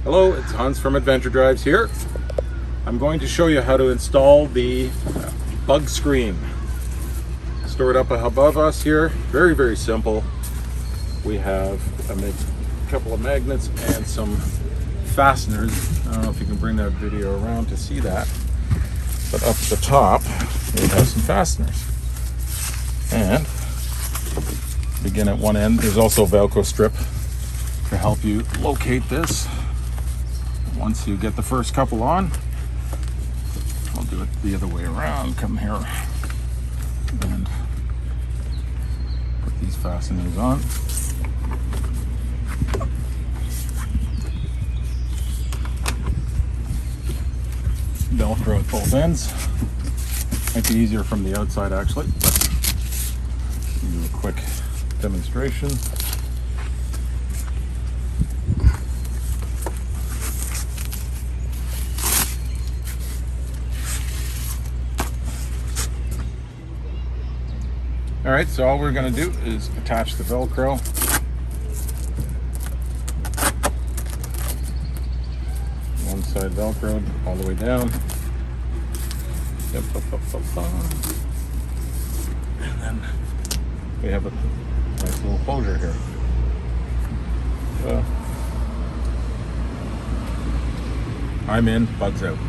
Hello, it's Hans from Adventure Drives here. I'm going to show you how to install the bug screen. Stored up above us here. Very, very simple. We have a couple of magnets and some fasteners. I don't know if you can bring that video around to see that. But up at the top, we have some fasteners. And begin at one end. There's also a Velcro strip to help you locate this. Once you get the first couple on, I'll do it the other way around. Come here and put these fasteners on. Velcro at both ends. Might be easier from the outside actually, but I'll do a quick demonstration. All right, so all we're going to do is attach the Velcro. One side Velcroed all the way down. And then we have a nice little closure here. I'm in, bugs out.